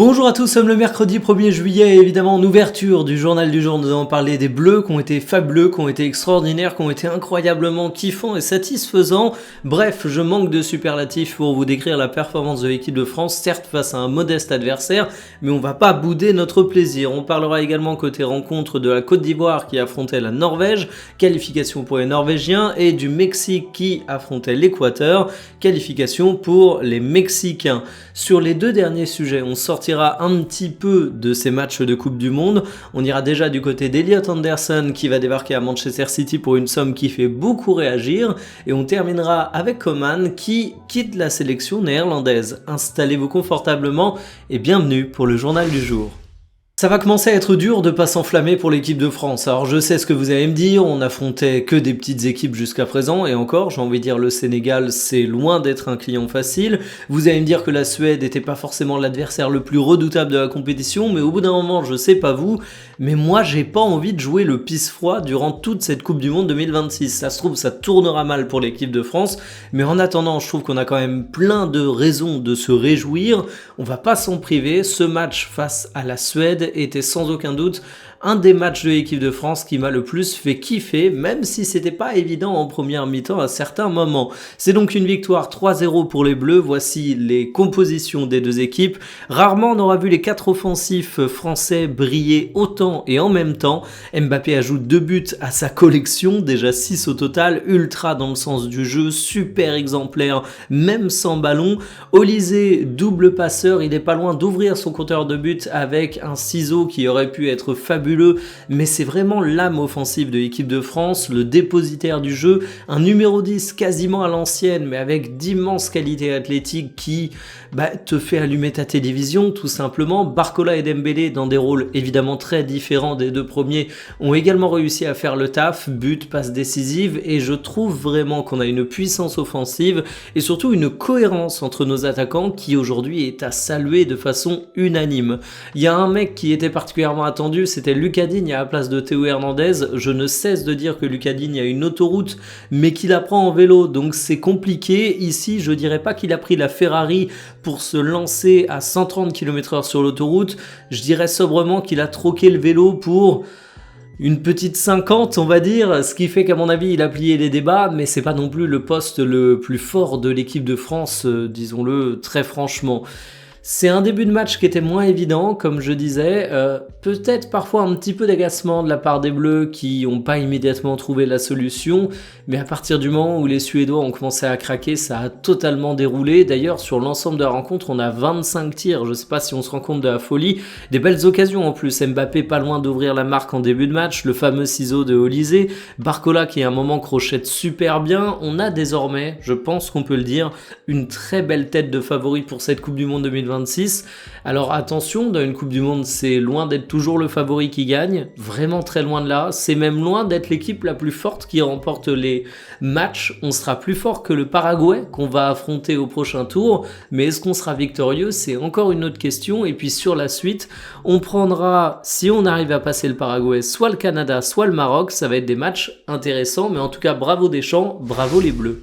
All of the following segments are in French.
Bonjour à tous, nous sommes le mercredi 1er juillet, évidemment en ouverture du journal du jour, nous allons parler des Bleus qui ont été fabuleux, qui ont été extraordinaires, qui ont été incroyablement kiffants et satisfaisants. Bref, je manque de superlatifs pour vous décrire la performance de l'équipe de France, certes face à un modeste adversaire, mais on va pas bouder notre plaisir. On parlera également côté rencontre de la Côte d'Ivoire qui affrontait la Norvège, qualification pour les Norvégiens, et du Mexique qui affrontait l'Équateur, qualification pour les Mexicains. Sur les deux derniers sujets, on sortira un petit peu de ces matchs de Coupe du Monde. On ira déjà du côté d'Elliot Anderson qui va débarquer à Manchester City pour une somme qui fait beaucoup réagir. Et on terminera avec Coman qui quitte la sélection néerlandaise. Installez-vous confortablement et bienvenue pour le journal du jour. Ça va commencer à être dur de pas s'enflammer pour l'équipe de France. Alors je sais ce que vous allez me dire, on affrontait que des petites équipes jusqu'à présent, et encore, j'ai envie de dire le Sénégal, c'est loin d'être un client facile. Vous allez me dire que la Suède n'était pas forcément l'adversaire le plus redoutable de la compétition, mais au bout d'un moment, je sais pas vous, mais moi j'ai pas envie de jouer le pisse-froid durant toute cette Coupe du Monde 2026. Ça se trouve, ça tournera mal pour l'équipe de France, mais en attendant, je trouve qu'on a quand même plein de raisons de se réjouir. On va pas s'en priver, ce match face à la Suède était sans aucun doute un des matchs de l'équipe de France qui m'a le plus fait kiffer, même si c'était pas évident en première mi-temps à certains moments. C'est donc une victoire 3-0 pour les Bleus, voici les compositions des deux équipes. Rarement on aura vu les 4 offensifs français briller autant et en même temps. Mbappé ajoute 2 buts à sa collection, déjà 6 au total, ultra dans le sens du jeu, super exemplaire, même sans ballon. Olysée, double passeur, il est pas loin d'ouvrir son compteur de buts avec un ciseau qui aurait pu être fabuleux, mais c'est vraiment l'âme offensive de l'équipe de France, le dépositaire du jeu, un numéro 10 quasiment à l'ancienne, mais avec d'immenses qualités athlétiques qui te fait allumer ta télévision, tout simplement. Barcola et Dembélé, dans des rôles évidemment très différents des deux premiers, ont également réussi à faire le taf, but, passe décisive, et je trouve vraiment qu'on a une puissance offensive, et surtout une cohérence entre nos attaquants, qui aujourd'hui est à saluer de façon unanime. Il y a un mec qui était particulièrement attendu, c'était Lucas Digne à la place de Théo Hernandez. Je ne cesse de dire que Lucas Digne a une autoroute, mais qu'il apprend en vélo, donc c'est compliqué. Ici, je dirais pas qu'il a pris la Ferrari pour se lancer à 130 km/h sur l'autoroute. Je dirais sobrement qu'il a troqué le vélo pour une petite 50, on va dire, ce qui fait qu'à mon avis, il a plié les débats, mais c'est pas non plus le poste le plus fort de l'équipe de France, disons-le très franchement. C'est un début de match qui était moins évident, comme je disais, peut-être parfois un petit peu d'agacement de la part des Bleus qui n'ont pas immédiatement trouvé la solution, mais à partir du moment où les Suédois ont commencé à craquer, ça a totalement déroulé. D'ailleurs, sur l'ensemble de la rencontre, on a 25 tirs, je sais pas si on se rend compte de la folie, des belles occasions en plus, Mbappé pas loin d'ouvrir la marque en début de match, le fameux ciseau de Olysée, Barcola qui à un moment crochette super bien. On a désormais, je pense qu'on peut le dire, une très belle tête de favori pour cette Coupe du Monde 2026. Alors attention, dans une Coupe du Monde, c'est loin d'être toujours le favori qui gagne, vraiment très loin de là, c'est même loin d'être l'équipe la plus forte qui remporte les matchs. On sera plus fort que le Paraguay qu'on va affronter au prochain tour, mais est-ce qu'on sera victorieux? C'est encore une autre question. Et puis sur la suite, on prendra, si on arrive à passer le Paraguay, soit le Canada, soit le Maroc. Ça va être des matchs intéressants, mais en tout cas bravo Deschamps, bravo les Bleus.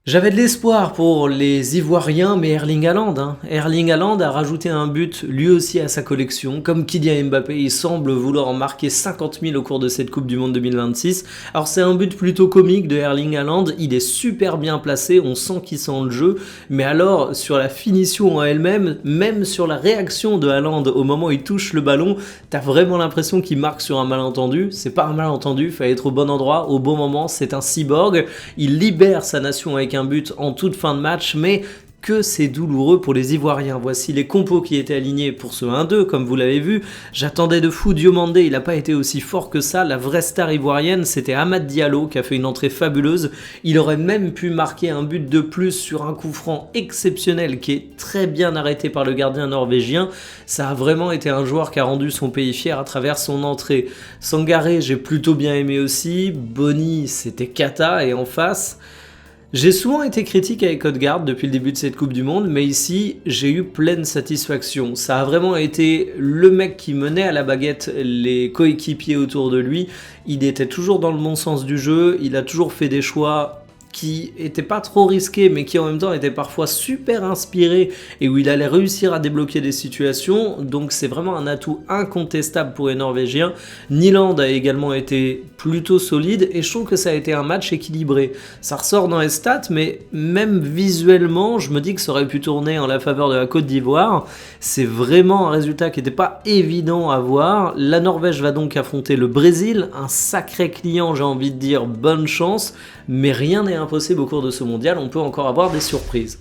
J'avais de l'espoir pour les Ivoiriens, mais Erling Haaland. Erling Haaland a rajouté un but lui aussi à sa collection. Comme Kylian Mbappé, il semble vouloir en marquer 50 000 au cours de cette Coupe du Monde 2026. Alors c'est un but plutôt comique de Erling Haaland, il est super bien placé, on sent qu'il sent le jeu. Mais alors sur la finition en elle-même, même sur la réaction de Haaland au moment où il touche le ballon, t'as vraiment l'impression qu'il marque sur un malentendu. C'est pas un malentendu, il fallait être au bon endroit, au bon moment, c'est un cyborg. Il libère sa nation avec un but en toute fin de match, mais que c'est douloureux pour les Ivoiriens. Voici les compos qui étaient alignés pour ce 1-2, comme vous l'avez vu. J'attendais de fou Diomandé, il n'a pas été aussi fort que ça. La vraie star ivoirienne, c'était Amad Diallo qui a fait une entrée fabuleuse. Il aurait même pu marquer un but de plus sur un coup franc exceptionnel qui est très bien arrêté par le gardien norvégien. Ça a vraiment été un joueur qui a rendu son pays fier à travers son entrée. Sangaré, j'ai plutôt bien aimé aussi. Boni, c'était cata, et en face... J'ai souvent été critique avec Odegaard depuis le début de cette Coupe du Monde, mais ici, j'ai eu pleine satisfaction. Ça a vraiment été le mec qui menait à la baguette les coéquipiers autour de lui. Il était toujours dans le bon sens du jeu, il a toujours fait des choix qui était pas trop risqué, mais qui en même temps était parfois super inspiré et où il allait réussir à débloquer des situations. Donc c'est vraiment un atout incontestable pour les Norvégiens. Nyland a également été plutôt solide et je trouve que ça a été un match équilibré. Ça ressort dans les stats, mais même visuellement, je me dis que ça aurait pu tourner en la faveur de la Côte d'Ivoire. C'est vraiment un résultat qui n'était pas évident à voir. La Norvège va donc affronter le Brésil, un sacré client, j'ai envie de dire, bonne chance, mais rien n'est impossible au cours de ce mondial, on peut encore avoir des surprises.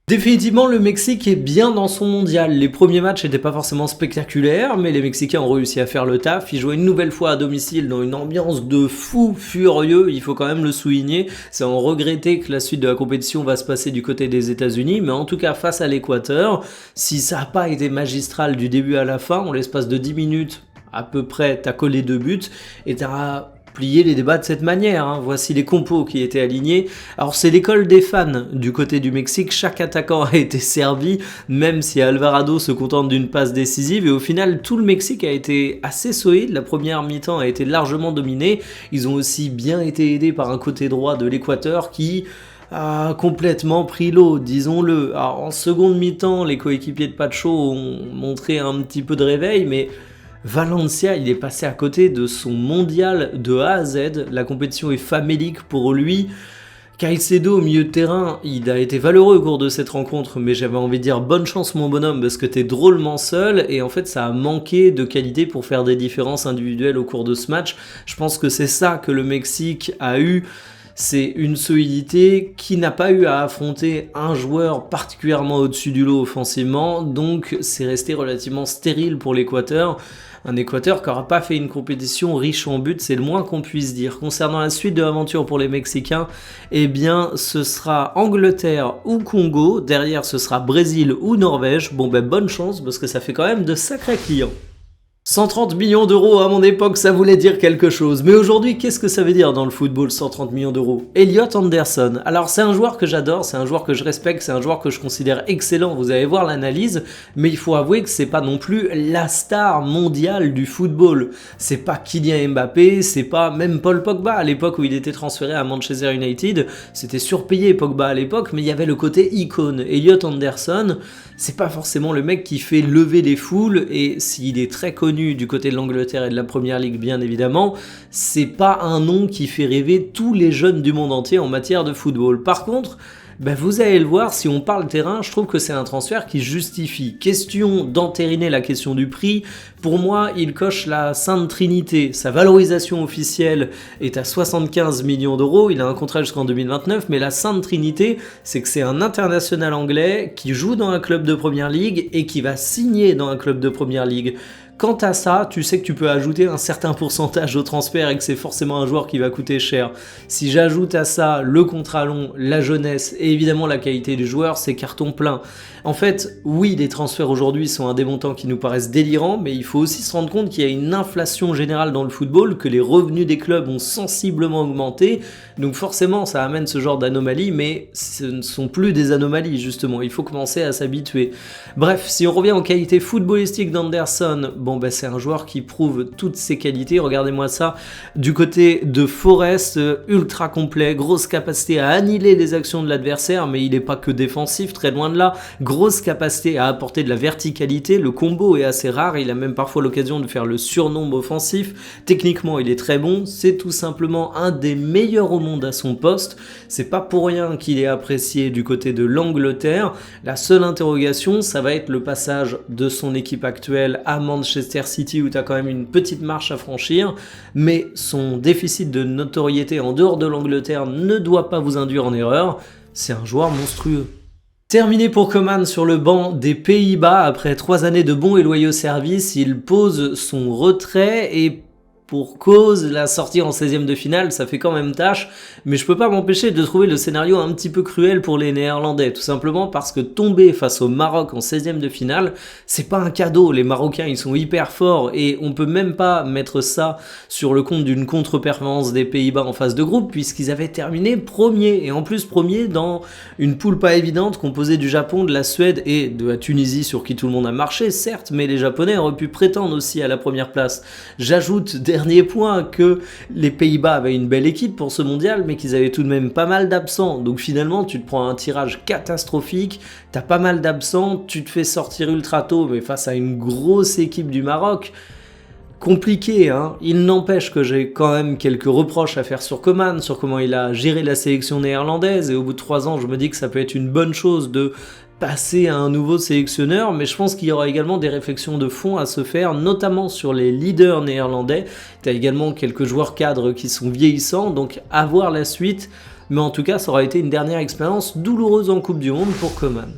Définitivement, le Mexique est bien dans son mondial. Les premiers matchs n'étaient pas forcément spectaculaires, mais les Mexicains ont réussi à faire le taf. Ils jouaient une nouvelle fois à domicile dans une ambiance de fou furieux, il faut quand même le souligner. C'est en regretter que la suite de la compétition va se passer du côté des États-Unis, mais en tout cas face à l'Équateur, si ça n'a pas été magistral du début à la fin, en l'espace de 10 minutes à peu près, t'as collé 2 buts et t'as plier les débats de cette manière. Voici les compos qui étaient alignés. Alors c'est l'école des fans du côté du Mexique. Chaque attaquant a été servi, même si Alvarado se contente d'une passe décisive. Et au final, tout le Mexique a été assez solide. La première mi-temps a été largement dominée. Ils ont aussi bien été aidés par un côté droit de l'Équateur qui a complètement pris l'eau, disons-le. Alors en seconde mi-temps, les coéquipiers de Pacho ont montré un petit peu de réveil, mais Valencia, il est passé à côté de son mondial de A à Z. La compétition est famélique pour lui. Caicedo au milieu de terrain, il a été valeureux au cours de cette rencontre, mais j'avais envie de dire bonne chance mon bonhomme parce que t'es drôlement seul et en fait ça a manqué de qualité pour faire des différences individuelles au cours de ce match. Je pense que c'est ça que le Mexique a eu. C'est une solidité qui n'a pas eu à affronter un joueur particulièrement au-dessus du lot offensivement, donc c'est resté relativement stérile pour l'Équateur. Un Équateur qui n'aura pas fait une compétition riche en buts, c'est le moins qu'on puisse dire. Concernant la suite de l'aventure pour les Mexicains, eh bien ce sera Angleterre ou Congo, derrière ce sera Brésil ou Norvège. Bon ben bonne chance parce que ça fait quand même de sacrés clients. 130 millions d'euros à mon époque, ça voulait dire quelque chose. Mais aujourd'hui, qu'est-ce que ça veut dire dans le football, 130 millions d'euros? Elliot Anderson. Alors, c'est un joueur que j'adore, c'est un joueur que je respecte, c'est un joueur que je considère excellent. Vous allez voir l'analyse, mais il faut avouer que c'est pas non plus la star mondiale du football. C'est pas Kylian Mbappé, c'est pas même Paul Pogba. À l'époque où il était transféré à Manchester United, c'était surpayé Pogba à l'époque, mais il y avait le côté icône. Elliot Anderson, c'est pas forcément le mec qui fait lever les foules, et s'il est très connu du côté de l'Angleterre et de la Première Ligue bien évidemment, c'est pas un nom qui fait rêver tous les jeunes du monde entier en matière de football. Par contre, vous allez le voir, si on parle terrain, je trouve que c'est un transfert qui justifie. Question d'entériner la question du prix, pour moi, il coche la Sainte Trinité. Sa valorisation officielle est à 75 millions d'euros, il a un contrat jusqu'en 2029, mais la Sainte Trinité, c'est que c'est un international anglais qui joue dans un club de Première Ligue et qui va signer dans un club de Première Ligue. Quant à ça, tu sais que tu peux ajouter un certain pourcentage au transfert et que c'est forcément un joueur qui va coûter cher. Si j'ajoute à ça le contrat long, la jeunesse et évidemment la qualité du joueur, c'est carton plein. En fait, oui, les transferts aujourd'hui sont à des montants qui nous paraissent délirants, mais il faut aussi se rendre compte qu'il y a une inflation générale dans le football, que les revenus des clubs ont sensiblement augmenté, donc forcément ça amène ce genre d'anomalies, mais ce ne sont plus des anomalies justement, il faut commencer à s'habituer. Bref, si on revient aux qualités footballistiques d'Anderson, c'est un joueur qui prouve toutes ses qualités. Regardez-moi ça. Du côté de Forest, ultra complet, grosse capacité à annihiler les actions de l'adversaire, mais il n'est pas que défensif, très loin de là. Grosse capacité à apporter de la verticalité. Le combo est assez rare. Il a même parfois l'occasion de faire le surnombre offensif. Techniquement, il est très bon. C'est tout simplement un des meilleurs au monde à son poste. C'est pas pour rien qu'il est apprécié du côté de l'Angleterre. La seule interrogation, ça va être le passage de son équipe actuelle à Manchester City où tu as quand même une petite marche à franchir, mais son déficit de notoriété en dehors de l'Angleterre ne doit pas vous induire en erreur, c'est un joueur monstrueux. Terminé pour Coman sur le banc des Pays-Bas, après 3 années de bons et loyaux services, il pose son retrait et pour cause, la sortie en 16e de finale, ça fait quand même tâche, mais je peux pas m'empêcher de trouver le scénario un petit peu cruel pour les Néerlandais, tout simplement parce que tomber face au Maroc en 16e de finale, c'est pas un cadeau, les Marocains ils sont hyper forts et on peut même pas mettre ça sur le compte d'une contre-performance des Pays-Bas en phase de groupe puisqu'ils avaient terminé premier, et en plus premier dans une poule pas évidente composée du Japon, de la Suède et de la Tunisie sur qui tout le monde a marché, certes, mais les Japonais auraient pu prétendre aussi à la première place. J'ajoute dernier point que les Pays-Bas avaient une belle équipe pour ce mondial, mais qu'ils avaient tout de même pas mal d'absents. Donc finalement, tu te prends un tirage catastrophique, t'as pas mal d'absents, tu te fais sortir ultra tôt, mais face à une grosse équipe du Maroc. Compliqué, hein. Il n'empêche que j'ai quand même quelques reproches à faire sur Coman, sur comment il a géré la sélection néerlandaise, et au bout de 3 ans, je me dis que ça peut être une bonne chose de passer à un nouveau sélectionneur, mais je pense qu'il y aura également des réflexions de fond à se faire, notamment sur les leaders néerlandais. Tu as également quelques joueurs cadres qui sont vieillissants, donc à voir la suite, mais en tout cas, ça aura été une dernière expérience douloureuse en Coupe du Monde pour Coman.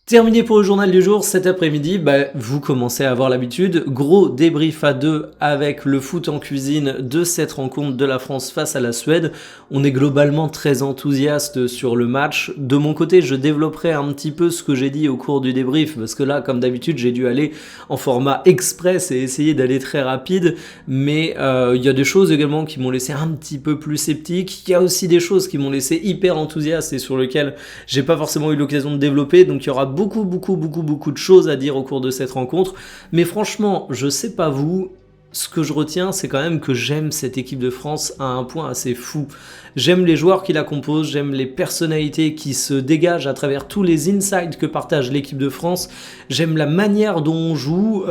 Terminé pour le journal du jour, cet après-midi, vous commencez à avoir l'habitude, gros débrief à 2 avec le foot en cuisine de cette rencontre de la France face à la Suède. On est globalement très enthousiaste sur le match. De mon côté, je développerai un petit peu ce que j'ai dit au cours du débrief, parce que là, comme d'habitude, j'ai dû aller en format express et essayer d'aller très rapide, mais il y a des choses également qui m'ont laissé un petit peu plus sceptique. Il y a aussi des choses qui m'ont laissé hyper enthousiaste et sur lesquelles j'ai pas forcément eu l'occasion de développer, donc il y aura beaucoup de choses à dire au cours de cette rencontre, mais franchement, je sais pas vous, ce que je retiens, c'est quand même que j'aime cette équipe de France à un point assez fou. J'aime les joueurs qui la composent, j'aime les personnalités qui se dégagent à travers tous les insights que partage l'équipe de France, j'aime la manière dont on joue.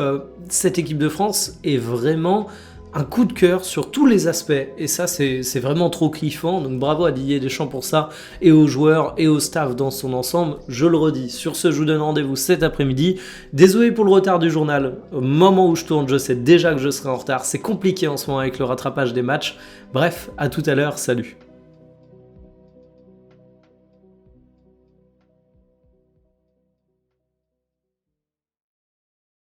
Cette équipe de France est vraiment un coup de cœur sur tous les aspects, et ça c'est vraiment trop kiffant, donc bravo à Didier Deschamps pour ça, et aux joueurs et au staff dans son ensemble, je le redis. Sur ce, je vous donne rendez-vous cet après-midi, désolé pour le retard du journal, au moment où je tourne, je sais déjà que je serai en retard, c'est compliqué en ce moment avec le rattrapage des matchs, bref, à tout à l'heure, salut.